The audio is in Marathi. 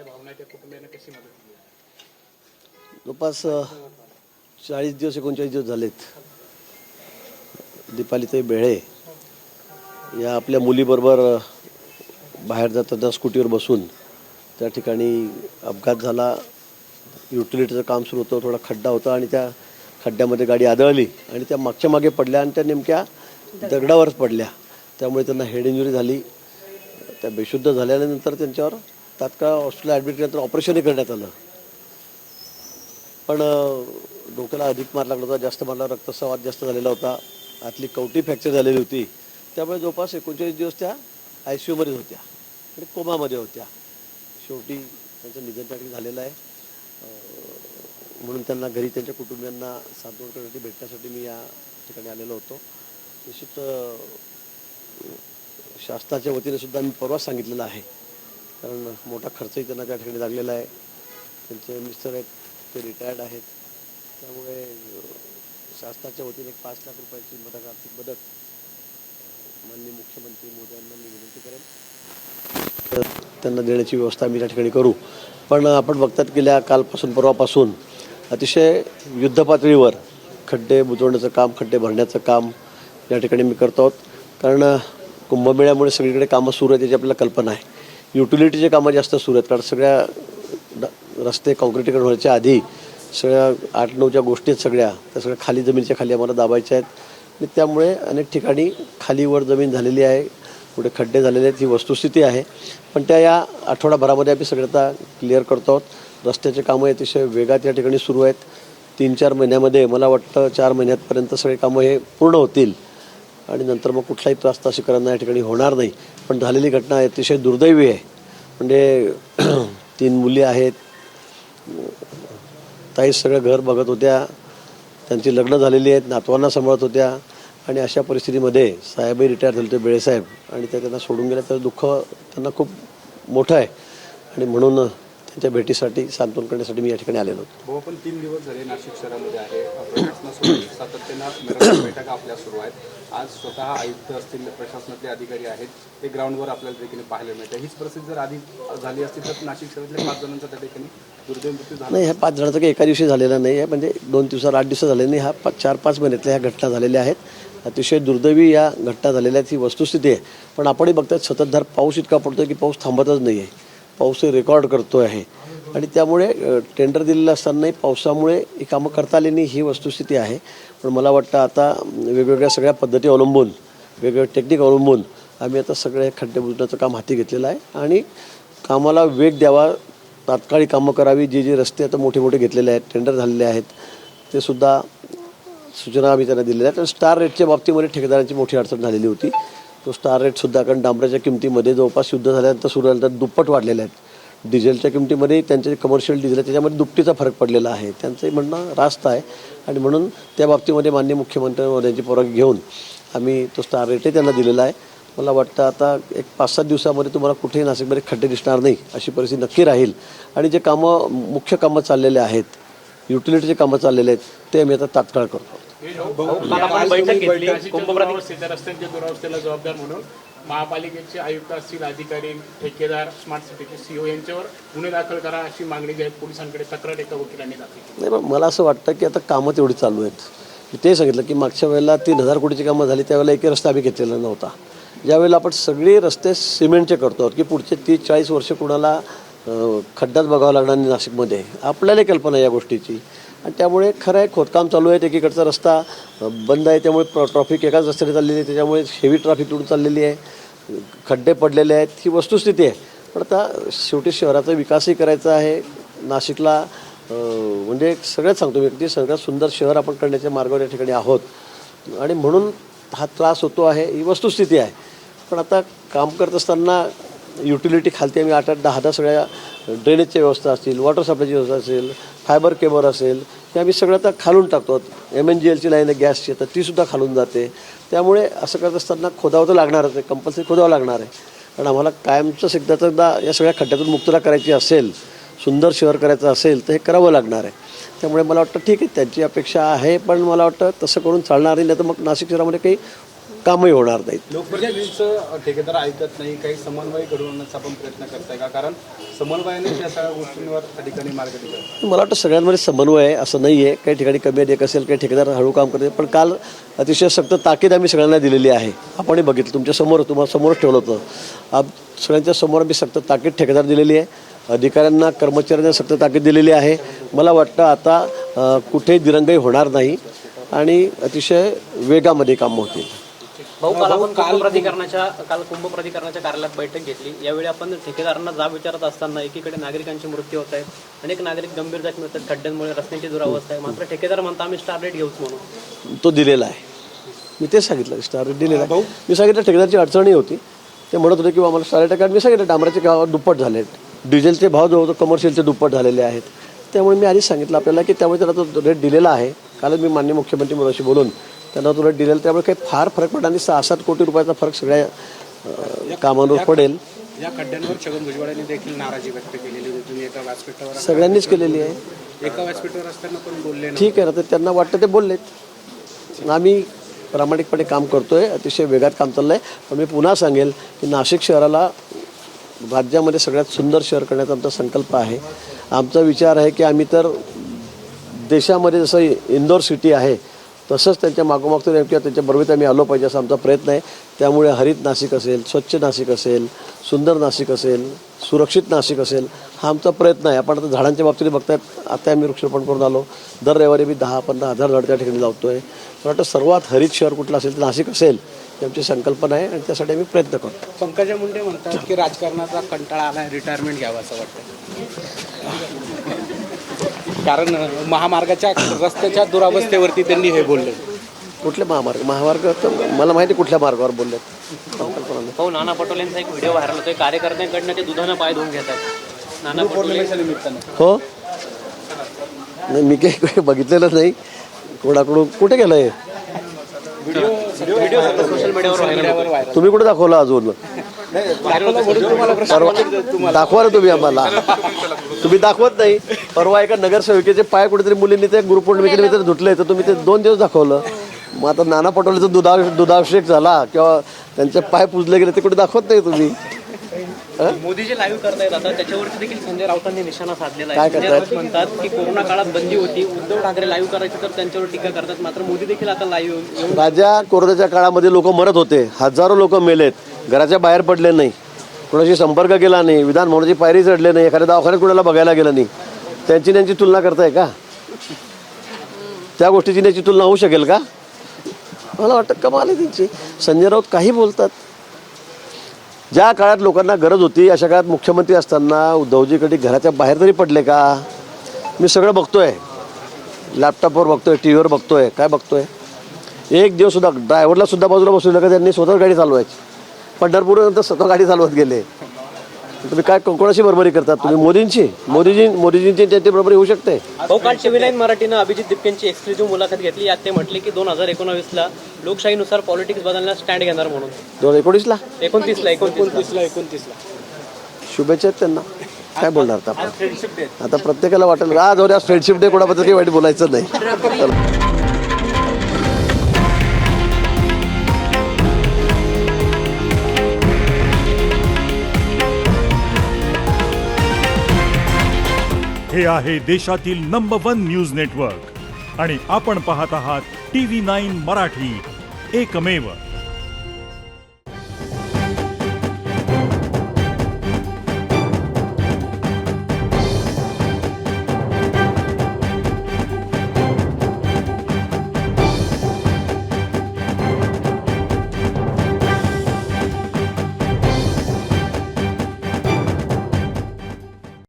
भावना त्या कुटुंबियांना कशी मदत केली? जवळपास 40 दिवस 39 दिवस झालेत. दीपालीताई बेळे या आपल्या मुलीबरोबर बाहेर जाताना स्कूटीवर बसून त्या ठिकाणी अपघात झाला. युटिलिटीचं काम सुरू होतं, थोडा खड्डा होता आणि त्या खड्ड्यामध्ये गाडी आदळली आणि त्या मागच्या मागे पडल्या आणि त्या नेमक्या दगडावरच पडल्या. त्यामुळे त्यांना हेड इंजुरी झाली. त्या बेशुद्ध झाल्यानंतर त्यांच्यावर तात्काळ हॉस्पिटल ॲडमिट केल्यानंतर ऑपरेशनही करण्यात आलं. पण डोक्याला अधिक मार लागला होता, जास्त मारला, रक्तस्राव जास्त झालेला होता, आतली कवटी फ्रॅक्चर झालेली होती. त्यामुळे जवळपास 39 दिवस त्या ICUमध्येच होत्या आणि कोमामध्ये होत्या. शेवटी त्यांचं निधन त्या ठिकाणी झालेलं आहे. म्हणून त्यांना घरी त्यांच्या कुटुंबियांना सांत्वन करण्यासाठी भेटण्यासाठी मी या ठिकाणी आलेलो होतो. निश्चित शासनाच्या वतीने सुद्धा मी परवाच सांगितलेलं आहे, कारण मोठा खर्चही त्यांना त्या ठिकाणी लागलेला आहे. त्यांचे मिस्टर आहेत, ते रिटायर्ड आहेत. त्यामुळे शासनाच्या वतीने 5 लाख रुपयाची आर्थिक मदत माननीय मुख्यमंत्री मोदयांना मी विनंती करेन, त्यांना देण्याची व्यवस्था आम्ही त्या ठिकाणी करू. पण आपण बघतात गेल्या कालपासून परवापासून अतिशय युद्धपातळीवर खड्डे बुजवण्याचं काम, खड्डे भरण्याचं काम या ठिकाणी मी करतो आहोत. कारण कुंभमेळ्यामुळे सगळीकडे कामं सुरू आहेत, त्याची आपल्याला कल्पना आहे. युटिलिटीचे कामं जास्त सुरू आहेत, कारण सगळ्या रस्ते काँक्रिटीकरण व्हायच्या आधी सगळ्या 8-9 गोष्टी आहेत सगळ्या, त्या सगळ्या खाली जमिनीच्या खाली आम्हाला दाबायच्या आहेत. आणि त्यामुळे अनेक ठिकाणी खालीवर जमीन झालेली आहे, पुढे खड्डे झालेले आहेत, ही वस्तुस्थिती आहे. पण त्या या आठवडाभरामध्ये आम्ही सगळं आता क्लिअर करतो आहोत. रस्त्याचे कामं अतिशय वेगात या ठिकाणी सुरू आहेत. 3-4 महिन्यामध्ये मला वाटतं 4 महिन्यापर्यंत सगळे कामं हे पूर्ण होतील आणि नंतर मग कुठलाही त्रास नाशिककरांना या ठिकाणी होणार नाही. पण झालेली घटना अतिशय दुर्दैवी आहे. म्हणजे 3 मुली आहेत, ताई सगळं घर बघत होत्या, त्यांची लग्न झालेली आहेत, नातवांना सांभाळत होत्या आणि अशा परिस्थितीमध्ये साहेबही रिटायर झाले होते, बेळेसाहेब, आणि त्या त्यांना सोडून गेल्या. तर दुःख त्यांना खूप मोठं आहे आणि म्हणून त्यांच्या भेटीसाठी सांत्वन करण्यासाठी मी या ठिकाणी आलेलो होतो. हो, पण 3 दिवस झाले नाशिक शहरामध्ये आहे, प्रशासनासोबत सातत्यानं बैठका आपल्या सुरू आहेत. आज स्वतः आयुक्त असतील, प्रशासनातले अधिकारी आहेत, ते ग्राउंडवर आपल्याला देखील पाहायला मिळतं. हीच परिस्थिती जर आधी झाली असती तर नाशिक शहरातल्या 5 जणांचा त्या ठिकाणी दुर्दैवी मृत्यू झाला नाही. ह्या 5 जणांचा काही एका दिवशी झालेला नाही आहे, म्हणजे 2 दिवसात 8 दिवस झाले नाही. ह्या 4-5 महिन्यातल्या ह्या घटना झालेल्या आहेत. अतिशय दुर्दैवी या घटना झालेल्या आहेत, ही वस्तुस्थिती आहे. पण आपणही बघतात सततधार पाऊस इतका पडतो की पाऊस थांबतच नाही आहे. पाऊसही रेकॉर्ड करतो आहे आणि त्यामुळे टेंडर दिलेलं असतानाही पावसामुळे ही कामं करता आली नाही, ही वस्तुस्थिती आहे. पण मला वाटतं आता वेगवेगळ्या सगळ्या पद्धती अवलंबून, वेगवेगळ्या टेक्निक अवलंबून आम्ही आता सगळे खड्डे बुजण्याचं काम हाती घेतलेलं आहे आणि कामाला वेग द्यावा, तात्काळी कामं करावी. जे रस्ते आता मोठे मोठे घेतलेले आहेत, टेंडर झालेले आहेत, ते सुद्धा सूचना आम्ही त्यांना दिलेल्या आहेत. आणि स्टार रेटच्या बाबतीमध्ये ठेकेदारांची मोठी अडचण झालेली होती. तो स्टार रेटसुद्धा, कारण डांबराच्या किमतीमध्ये जवळपास युद्ध झाल्यानंतर सुरू झाल्यानंतर दुप्पट वाढलेले आहेत. डिझेलच्या किमतीमध्ये त्यांचे कमर्शियल डिझेल आहे त्याच्यामध्ये दुपटीचा फरक पडलेला आहे. त्यांचंही म्हणणं रास्त आहे आणि म्हणून त्या बाबतीमध्ये माननीय मुख्यमंत्री महोदयांची परवानगी घेऊन आम्ही तो स्टार रेटही त्यांना दिलेला आहे. मला वाटतं आता एक 5-7 दिवसामध्ये तुम्हाला कुठेही नाशिकमध्ये खड्डे दिसणार नाही, अशी परिस्थिती नक्की राहील. आणि जे कामं, मुख्य कामं चाललेले आहेत, युटिलिटीचे कामं चाललेले आहेत, ते आम्ही आता तात्काळ करतो. रस्त्यांच्या दुरावस्थेला जबाबदार म्हणून महापालिकेचे आयुक्त असतील, अधिकारी, ठेकेदार, स्मार्ट सिटीचे CEO यांच्यावर गुन्हे दाखल करा अशी मागणी जी आहे पोलिसांकडे तक्रार एका वकिलांनी दाखल केली. नाही, पण मला असं वाटतं की आता कामं तेवढी चालू आहेत. मी ते सांगितलं की मागच्या वेळेला 3,000 कोटीची कामं झाली, त्यावेळेला एकही रस्ता आम्ही घेतलेला नव्हता. ज्यावेळेला आपण सगळे रस्ते सिमेंटचे करतो की पुढचे 30-40 वर्ष कुणाला खड्डाच बघावं लागणार नाही नाशिकमध्ये, आपल्याला कल्पना या गोष्टीची. आणि त्यामुळे खरं आहे खोदकाम चालू आहे, एकीकडचा रस्ता बंद आहे, त्यामुळे ट्रॉफिक एकाच रस्त्याने चाललेली आहे, त्याच्यामुळे हेवी ट्रॅफिक तिकडून चाललेली आहे, खड्डे पडलेले आहेत, ही वस्तुस्थिती आहे. पण आता शेवटी शहराचा विकासही करायचा आहे. नाशिकला म्हणजे सगळ्यात सांगतो मी, अगदी सगळ्यात सुंदर शहर आपण करण्याच्या मार्गावर या ठिकाणी आहोत आणि म्हणून हा त्रास होतो आहे, ही वस्तुस्थिती आहे. पण आता काम करत असताना युटिलिटी खालती आम्ही 8-10 सगळ्या ड्रेनेजच्या व्यवस्था असतील, वॉटर सप्लायची व्यवस्था असेल, फायबर केबल असेल, हे आम्ही सगळं आता खालून टाकतो. MNGLची लाईन आहे गॅसची, तर तीसुद्धा खालून जाते. त्यामुळे असं करत असताना खोदावं तर लागणारच आहे, कंपल्सरी खोदावं लागणार आहे. कारण आम्हाला कायमचं एकदा या सगळ्या खड्ड्यातून मुक्तता करायची असेल, सुंदर शहर करायचं असेल तर हे करावं लागणार आहे. त्यामुळे मला वाटतं ठीक आहे, त्यांची अपेक्षा आहे, पण मला वाटतं तसं करून चालणार नाही. तर मग नाशिक शहरामध्ये काही कामही होणार नाहीत. लोकप्रतिनिधींचं ठेकेदार ऐकत नाही, काही समन्वय घडवण्याचा आपण प्रयत्न करताय का? कारण समन्वयाने या सगळ्या गोष्टींवर त्या ठिकाणी मार्ग निघाला. मला वाटतं सगळ्यांमध्ये समन्वय आहे असं नाही आहे. काही ठिकाणी कमी अधिक असेल, काही ठेकेदार हळू काम करते, पण काल अतिशय सक्त ताकीद आम्ही सगळ्यांना दिलेली आहे. आपणही बघितलं, तुम्हाला समोरच ठेवलं होतं. सगळ्यांच्या समोर आम्ही सक्त ताकीद ठेकेदार दिलेली आहे. अधिकाऱ्यांना, कर्मचाऱ्यांना सक्त ताकीद दिलेली आहे. मला वाटतं आता कुठेही दिरंगाई होणार नाही आणि अतिशय वेगामध्ये कामं होतील. भाऊ, काल कुंभ प्राधिकरणाच्या कार्यालयात बैठक घेतली. यावेळी आपण ठेकेदारांना जाब विचारत असताना एकीकडे नागरिकांचे मृत्यू होत आहेत, अनेक नागरिक गंभीर जखमी होतात, खड्ड्यांमुळे रस्त्यांची दुरावस्था आहे. मात्र ठेकेदार म्हणता आम्ही स्टार रेट घेऊच म्हणून. तो दिलेला आहे. मी तेच सांगितलं, स्टार रेट दिलेला आहे. मी सांगितलं ठेकेदारची अडचणी होती, ते म्हणत होते की आम्हाला स्टार रेट. कारण मी सांगितलं डांबराचे भाव दुप्पट झाले आहेत, डिझेलचे भाव जवळ कमर्शियलचे दुप्पट झालेले आहेत. त्यामुळे मी आधीच सांगितलं आपल्याला की त्यामुळे त्याला तो रेट दिलेला आहे. कालच मी माननीय मुख्यमंत्री मोदींशी बोलून त्यांना तो रेट दिलेला. त्यामुळे काही फार फरक पडणार नाही. 6-7 कोटी रुपयाचा फरक सगळ्या कामांवर पडेल. या खड्ड्यांवर छगन भुजबळांनी देखील नाराजी व्यक्त केलेली होती. तुम्ही एका व्यासपीठावर सगळ्यांनीच केलेली आहे. एका व्यासपीठावर असताना पण बोलले ना. ठीक आहे ना, तर त्यांना वाटतं ते बोललेत. आम्ही प्रामाणिकपणे काम करतोय, अतिशय वेगात काम चाललं आहे. पण मी पुन्हा सांगेल की नाशिक शहराला राज्यामध्ये सगळ्यात सुंदर शहर करण्याचा आमचा संकल्प आहे. आमचा विचार आहे की आम्ही तर देशामध्ये जसं इंदोर सिटी आहे तसंच त्यांच्या मागोमाग किंवा त्यांच्या बरोबर आम्ही आलो पाहिजे असा आमचा प्रयत्न आहे. त्यामुळे हरित नाशिक असेल, स्वच्छ नाशिक असेल, सुंदर नाशिक असेल, सुरक्षित नाशिक असेल, हा आमचा प्रयत्न आहे. आपण आता झाडांच्या बाबतीत बघतायत, आता आम्ही वृक्षारोपण करून आलो. दर रविवारी मी 10-15 हजार झाड त्या ठिकाणी लावतो आहे. मला वाटतं सर्वात हरित शहर कुठलं असेल तर नाशिक असेल, ही आमची संकल्पना आहे आणि त्यासाठी आम्ही प्रयत्न करतो. पंकजा मुंडे म्हणतात की राजकारणाचा कंटाळा आला, रिटायरमेंट घ्यावं असं वाटतं. कारण महामार्गाच्या रस्त्याच्या दुरावस्थेवरती त्यांनी हे बोलले. कुठले महामार्ग तर मला माहिती कुठल्या मार्गावर बोलले. भाऊ, नाना पटोलेंचा एक व्हिडिओ व्हायरल होतोय. कार्यकर्त्यांकडनं ते दुधानं पाय धुवून घेतात. नाना पटोलेंच्या निमित्तानं. हो, नाही मी काही बघितलेलं नाही. कोणाकडून कुठे गेलं हे? व्हिडिओ सोशल मीडियावर व्हायरल. तुम्ही कुठे दाखवलं अजून? दाखवा ना तुम्ही आम्हाला. तुम्ही दाखवत नाही. परवा एका नगरसेवकेचे पाय कुठेतरी मुलींनी ते गुरुपौर्णिमेच्या धुतले, तर तुम्ही ते 2 दिवस दाखवलं. मग आता नाना पटोलेचा दुधाभिषेक झाला किंवा त्यांचे पाय पुजले गेले ते कुठे दाखवत नाही तुम्ही. मोदी जे लाईव्ह करतायत आता त्याच्यावरती देखील संजय राऊतांनी निशाणा साधलेला काय आहे. करतायत? संजय राऊत म्हणतात की कोरोना काळात बंदी होती, उद्धव ठाकरे लाईव्ह करायचे तर त्यांच्यावर टीका करतात. मात्र मोदी देखील आता लाईव्ह येऊन राजा कोरोनाच्या काळामध्ये लोक मरत होते, हजारो लोक मेलेत, घराच्या बाहेर पडले नाही, कोणाशी संपर्क केला नाही, विधान भवनाची पायरी चढले नाही, एखाद्या दवाखान्यात कुणाला बघायला गेलं नाही. त्यांची तुलना करताय का? त्या गोष्टीची त्यांची तुलना होऊ शकेल का? मला वाटतं कमाल आहे त्यांची. संजय राऊत काही बोलतात. ज्या काळात लोकांना गरज होती अशा काळात मुख्यमंत्री असताना उद्धवजी कधी घराच्या बाहेर तरी पडले का? मी सगळं बघतोय, लॅपटॉपवर बघतोय, टी व्हीवर बघतोय. काय बघतोय? एक दिवस सुद्धा ड्रायव्हरला सुद्धा बाजूला बसवलं का त्यांनी स्वतः गाडी चालवायची. पंढरपूरनंतर स्वतः गाडी चालवत गेले. तुम्ही काय कोणाशी बरोबरी करतात? तुम्ही मोदीजींची त्यांची बरोबरी होऊ शकते. भाऊ, काल TV9 मराठीनं अभिजित दिपकेंची एक्सक्लुझिव्ह मुलाखत घेतली. यात ते म्हटले की 2019ला लोकशाहीनुसार पॉलिटिक्स बदलण्यास स्टँड घेणार म्हणून. 2019ला 29ला शुभेच्छा आहेत त्यांना. काय बोलणार आता प्रत्येकाला वाटेल आज फ्रेंडशिप डे, कोणाबद्दल काही वाईट बोलायचं नाही. हे आहे देशातील नंबर 1 न्यूज नेटवर्क आणि आपण पाहत आहात TV9 मराठी, एकमेव.